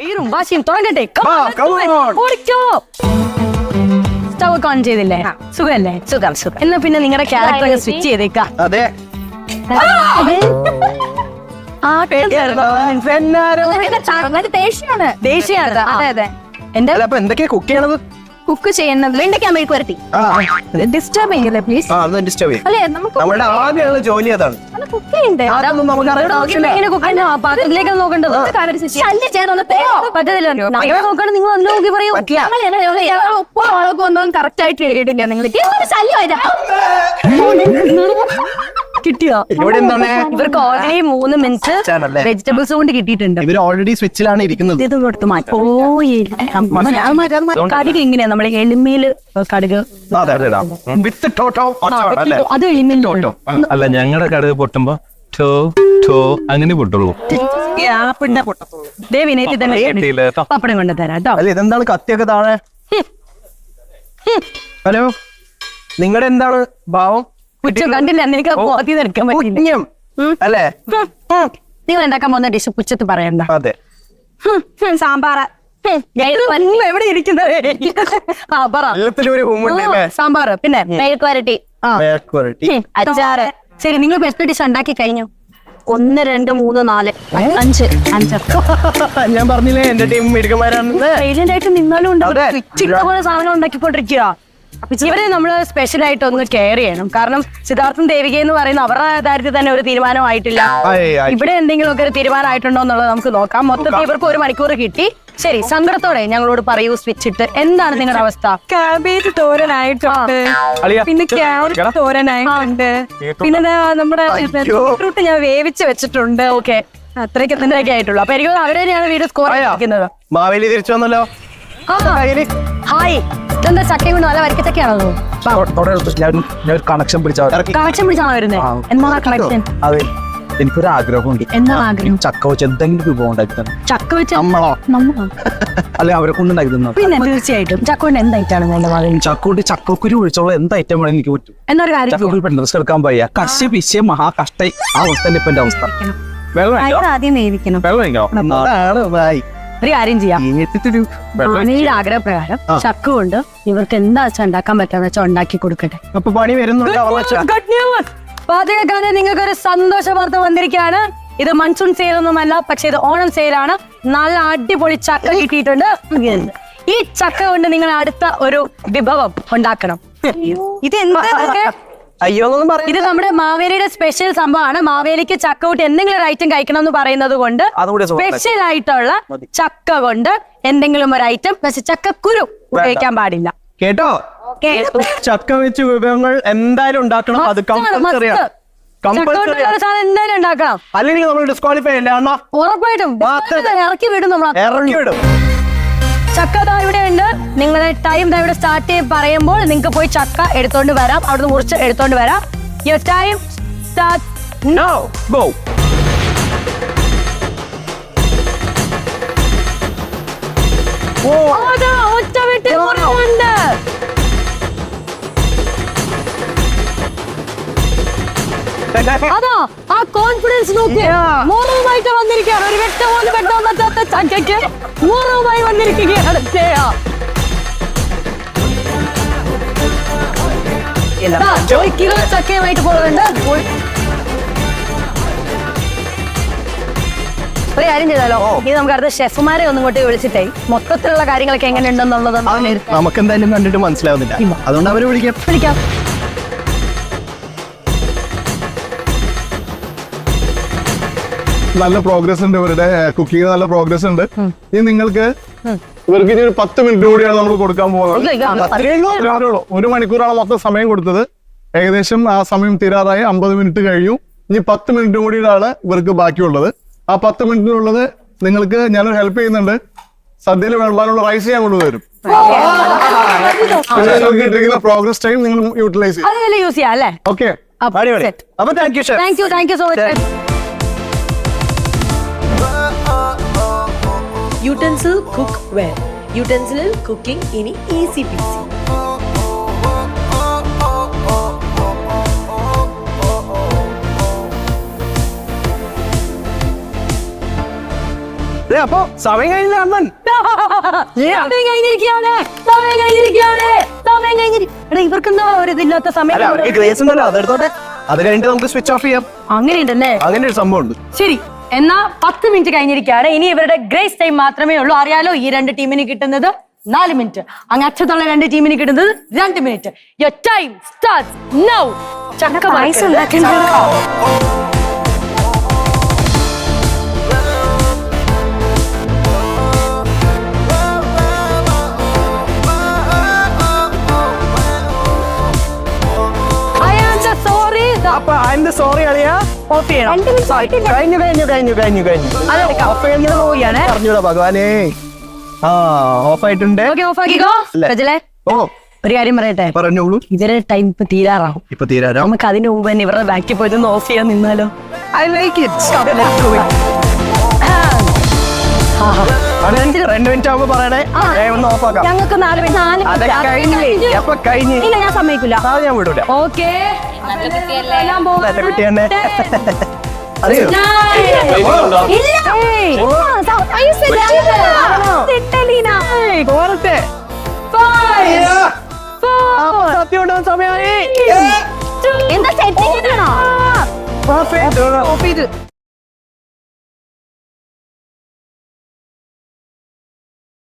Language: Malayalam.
വീറും വാശിയും തുടങ്ങട്ടെ. സ്റ്റവ് ഒക്കെ ഓൺ ചെയ്തില്ലേ? സുഖല്ലേ? സുഖം. എന്നാ പിന്നെ നിങ്ങളുടെ ക്യാരക്ടർ സ്വിച്ച് ചെയ്തേക്കാം. അതെ ദേഷ്യാണ്. അതെ എന്റെ എന്തൊക്കെയാ കുക്ക് ചെയ്യണത്? കുക്ക് ചെയ്യുന്നത് വെണ്ടയ്ക്ക മെഴുക്ക് വരട്ടി. ഡിസ്റ്റർബ് ചെയ്യല്ലേ പ്ലീസ്. അല്ലേ നമ്മുടെ ആകെയുള്ള ജോലി അതാണ്. പാത്രത്തിലേക്ക് നോക്കേണ്ടത് പറ്റത്തില്ല. നോക്കണം, നിങ്ങൾ അതിനെ നോക്കി പറയൂ. ഉപ്പൊന്നും കറക്റ്റ് ആയിട്ട് ഇടില്ല. നിങ്ങൾ കിട്ടിയോ? ഇവർക്ക് ഓൾറെഡി 3 മിനിറ്റ് വെജിറ്റബിൾസ് കൊണ്ട് കിട്ടിയിട്ടുണ്ട്. ഇവർ ഓൾറെഡി സ്വിച്ചിലാണ് ഇരിക്കുന്നത്. ഇത് കൊടുത്ത് മാറ്റി. കടുക് എങ്ങനെയാ നമ്മള് എളിമയില് കടുക് അത് എളിമയിൽ അല്ല, ഞങ്ങളുടെ കടുക് പൊട്ടുമ്പോ അങ്ങനെ പൊട്ടുള്ളൂ. ദേവിനേറ്റി തന്നെ പപ്പടം കൊണ്ട് തരാം കേട്ടോ. അല്ല, ഇതെന്താണ് കത്തിയൊക്കെ താഴെ? ഹലോ, നിങ്ങളുടെ എന്താണ് ഭാവം? പുച്ഛം കണ്ടില്ല, നിനക്ക് എടുക്കാൻ പറ്റില്ല അല്ലേ? നിങ്ങൾ ഉണ്ടാക്കാൻ പോകുന്ന ഡിഷ് പുച്ഛത്ത് പറയണ്ട. അതെ, സാമ്പാറ് എവിടെ ഇരിക്കുന്നത്? സാമ്പാറ്, പിന്നെ മെഴുക്ക് വരട്ടി, അച്ചാറ്. ശരി, നിങ്ങൾ ബെസ്റ്റ് ഡിഷ് ഉണ്ടാക്കി കഴിഞ്ഞു. 1 2 3 4 5 ഞാൻ പറഞ്ഞില്ലേ എന്റെ ടീം മിടുക്കന്മാരാണെന്ന്. സൈലന്റ് ആയിട്ട് നിന്നാലും പോലെ സാധനം ഉണ്ടാക്കിക്കൊണ്ടിരിക്കുക. ഇവരെ നമ്മള് സ്പെഷ്യൽ ആയിട്ട് ഒന്ന് കെയർ ചെയ്യണം. കാരണം സിദ്ധാർത്ഥൻ ദേവിക എന്ന് പറയുന്ന അവരുടെ കാര്യത്തിൽ തന്നെ ഒരു തീരുമാനമായിട്ടില്ല. ഇവിടെ എന്തെങ്കിലുമൊക്കെ ഒരു തീരുമാനമായിട്ടുണ്ടോ എന്നുള്ളത് നമുക്ക് നോക്കാം. മൊത്തത്തിൽ ഇവർക്ക് 1 മണിക്കൂർ കിട്ടി. ശരി, സങ്കടത്തോടെ ഞങ്ങളോട് പറയൂ, സ്വിച്ച് ഇട്ട് എന്താണ് നിങ്ങളുടെ അവസ്ഥ? കാബേജ് തോരനായിട്ടുണ്ട്, പിന്നെ ക്യാരറ്റ് തോരനായിട്ടുണ്ട്, പിന്നെ നമ്മുടെ ബീട്രൂട്ട് ഞാൻ വേവിച്ച് വെച്ചിട്ടുണ്ട്. ഓക്കെ, അത്രയ്ക്ക് എന്തൊക്കെ ആയിട്ടുള്ളൂ. അപ്പൊ എനിക്ക് അവരെ തന്നെയാണ് വീഡിയോ സ്കോർ ചെയ്യുന്നത്. മാവേലി തിരിച്ചു വന്നല്ലോ. ഹായ്, ഇതെന്താ ചക്കയും കൊണ്ട് നല്ല വരിക്കച്ചക്കയാണല്ലോ. കണക്ഷൻ കണക്ഷൻ പിടിച്ചാണോ വരുന്നത്? എന്താണ് കണക്ഷൻ? അതെ, എനിക്കൊരു ആഗ്രഹമുണ്ട്. എന്താണ് ആഗ്രഹം? ചക്ക വെച്ച് എന്തെങ്കിലും വിഭവം ഉണ്ടാക്കി തന്നെ. ചക്ക വെച്ച് നമ്മളോ? അല്ലെ, അവരെ കൊണ്ട് ഉണ്ടാക്കി തന്നെ. പിന്നെ തീർച്ചയായിട്ടും ചക്ക കൊണ്ട് എന്തായിട്ടാണ് എന്റെ മകൻ? ചക്കോട്ട് ചക്കക്കുരു ഒഴിച്ചോളൂ എന്ത് ഐറ്റം വേണം എനിക്ക് പറ്റും. എന്നൊരു കാര്യം, ചക്കക്കുരു പെട്ടെന്ന് എടുക്കാൻ പോയ കർഷ പിശ മഹാ കഷ്ട ആ അവസ്ഥ ഇപ്പൊ എന്റെ അവസ്ഥ. ആദ്യം വേവിക്കണം. ഒരു കാര്യം ചെയ്യാം, മാവേലിയുടെ ആഗ്രഹപ്രകാരം ചക്ക കൊണ്ട് ഇവർക്ക് എന്താ വെച്ചാൽ ഉണ്ടാക്കാൻ പറ്റാന്ന് വെച്ചാൽ ഉണ്ടാക്കി കൊടുക്കട്ടെ. അപ്പൊ പണി വരുന്നുണ്ട്. പാചകക്കാരെ നിങ്ങൾക്ക് ഒരു സന്തോഷ വാർത്ത വന്നിരിക്കുകയാണ്. ഇത് മൺസൂൺ സെയിൽ ഒന്നുമല്ല, പക്ഷെ ഇത് ഓണം സെയിലാണ്. നല്ല അടിപൊളി ചക്ക കിട്ടിയിട്ടുണ്ട്. ഈ ചക്ക കൊണ്ട് നിങ്ങൾ അടുത്ത ഒരു വിഭവം ഉണ്ടാക്കണം. ഇത് എന്തൊക്കെ? ഇത് നമ്മുടെ മാവേലിയുടെ സ്പെഷ്യൽ സംഭവമാണ്. മാവേലിക്ക് ചക്ക കൂട്ടി എന്തെങ്കിലും ഒരു ഐറ്റം കഴിക്കണം എന്ന് പറയുന്നത് കൊണ്ട് സ്പെഷ്യൽ ആയിട്ടുള്ള ചക്ക കൊണ്ട് എന്തെങ്കിലും ഒരു ഐറ്റം. പക്ഷെ ചക്കക്കുരു ഉപയോഗിക്കാൻ പാടില്ല കേട്ടോ. ചക്ക വെച്ച് വിഭവങ്ങൾ എന്തായാലും ഉണ്ടാക്കണം. അത് കമ്പൽസറിയാണ്. എന്തായാലും ഉണ്ടാക്കണം, അല്ലെങ്കിൽ നമ്മൾ ഡിസ്ക്വാളിഫൈ അല്ല. ഉറപ്പായിട്ടും ഇറക്കി വിടും. നമ്മൾ ഇറക്കി വിടും. ചക്ക ദാ ഇവിടെ ഉണ്ട്. നിങ്ങളുടെ ടൈം ദാ ഇവിടെ സ്റ്റാർട്ട് ചെയ്ത് പറയുമ്പോൾ നിങ്ങൾക്ക് പോയി ചക്ക എടുത്തോണ്ട് വരാം. അവിടുന്ന് മുറിച്ച് എടുത്തോണ്ട് വരാം. Your time start now. Go. ഒറ്റ വെട്ടി മുറിയുണ്ട്. അതാ ആ കോൺഫിഡൻസ് നോക്കി മൂറവുമായിട്ട് വന്നിരിക്കുകയാണ്. ഒരു വെട്ട പോലും വെട്ടാൻ പറ്റാത്ത ചക്കയ്ക്ക് മൂറവുമായി വന്നിരിക്കുകയാണ്. കിലോ ചക്കയുമായിട്ട് പോകുന്നുണ്ട്. ഒരു കാര്യം ചെയ്താലോ, ഇത് നമുക്ക് അടുത്ത ഷെഫുമാരെ ഒന്നും ഇങ്ങോട്ട് വിളിച്ചിട്ടേ മൊത്തത്തിലുള്ള കാര്യങ്ങളൊക്കെ എങ്ങനെയുണ്ടെന്നുള്ളത് നമുക്ക് എന്തായാലും കണ്ടിട്ട് മനസ്സിലാവുന്നില്ല. അതുകൊണ്ട് അവരെ വിളിക്കാം. നല്ല പ്രോഗ്രസ് ഉണ്ട്, ഇവരുടെ കുക്കിംഗ് നല്ല പ്രോഗ്രസ് ഉണ്ട്. ഇനി നിങ്ങൾക്ക് ഇവർക്ക് ഇനി ഒരു 10 മിനിറ്റ് കൂടിയാണ് നമുക്ക് കൊടുക്കാൻ പോകുന്നത്. 1 മണിക്കൂറാണ് മൊത്തം സമയം കൊടുത്തത്. ഏകദേശം ആ സമയം തീരാറായി. 50 മിനിറ്റ് കഴിഞ്ഞു. ഇനി 10 മിനിറ്റ് കൂടിയാണ് ഇവർക്ക് ബാക്കിയുള്ളത്. ആ 10 മിനിറ്റിനുള്ളത് നിങ്ങൾക്ക് ഞാനൊരു ഹെൽപ്പ് ചെയ്യുന്നുണ്ട്. സദ്യയിൽ വിളമ്പാനുള്ള റൈസ് ഞാൻ കൊണ്ടുവരും. പ്രോഗ്രസ് ടൈം നിങ്ങൾ യൂട്ടിലൈസ് ചെയ്യാം. ഓക്കെ, അപ്പൊ താങ്ക് യു സോ മച്ച്. യൂട്ടൻസിൽ കുക്ക് വെയർ. യൂട്ടൻസിലിൽ കുക്കിംഗ് ഇനി ഈസി പീസി. അപ്പൊ സമയം കഴിഞ്ഞ അമ്മൻ സമയം കഴിഞ്ഞിരിക്കുകയാണ്. സമയം കഴിഞ്ഞിരിക്കുകയാണ്. സമയം എടാ ഇവർക്കെന്താ ഒരു ഇതില്ലാത്ത സമയം? അല്ല ഈ ഗ്രേസ് ഉണ്ടല്ലോ അതെടുത്തോട്ടെ, അത് കഴിഞ്ഞിട്ട് നമുക്ക് സ്വിച്ച് ഓഫ് ചെയ്യാം. അങ്ങനെയുണ്ടല്ലേ? അങ്ങനെ ഒരു സംഭവം ഉണ്ട്. ശരി, എന്നാ 10 മിനിറ്റ് കഴിഞ്ഞിരിക്കുകയാണ്. ഇനി ഇവരുടെ ഗ്രേസ് ടൈം മാത്രമേ ഉള്ളൂ. അറിയാലോ, ഈ 2 ടീമിന് കിട്ടുന്നത് 4 മിനിറ്റ്, അങ്ങ് അച്ഛത്തുള്ള 2 ടീമിന് കിട്ടുന്നത് 2 minute. Your time starts now. ചക്ക പായസം ഉണ്ടാക്കാൻ അപ്പൊ അതിന്റെ സോറി അറിയാ ഓഫ് ചെയ്യണം. കഴിഞ്ഞു അതെടുക്കാം. ഓഫ് ചെയ്യുന്നത് പോവുകയാണ്. പറഞ്ഞൂടാ ഭഗവാനേ. ആ ഓഫ് ആയിട്ടുണ്ട്. ഓക്കെ, ഓഫ് ആക്കിക്കോ. അല്ലേ? പ്രജലേ, ഓ ഒരു കാര്യം പറയട്ടെ, പറഞ്ഞോളൂ. ഇവരെ ടൈം ഇപ്പൊ തീരാറാവും. ഇപ്പൊ തീരാരാ. നമുക്ക് അതിന് മുമ്പ് തന്നെ ഇവരുടെ ബാക്കിൽ പോയിട്ട് ഒന്ന് ഓഫ് ചെയ്യാൻ നിന്നാലോ? I like it. 2 മിനിറ്റ് ആവുമ്പോ പറയണേ, ഒന്ന് ഓഫ് ആക്കാം. ഞങ്ങൾക്ക് 4 മിനിറ്റ്. അതൊക്കെ കഴിഞ്ഞില്ലേ? അപ്പൊ കഴിഞ്ഞ് ഇല്ല, ഞാൻ സമ്മതിക്കില്ല. അത് ഞാൻ വിടൂല. ഓക്കെ, നല്ല കുട്ടി തന്നെ. അറിയോ? പോരട്ടെ. സത്യം ഉണ്ടോ? സമയമായി. എന്താ സെറ്റിംഗ്? ഓഫ് ചെയ്ത്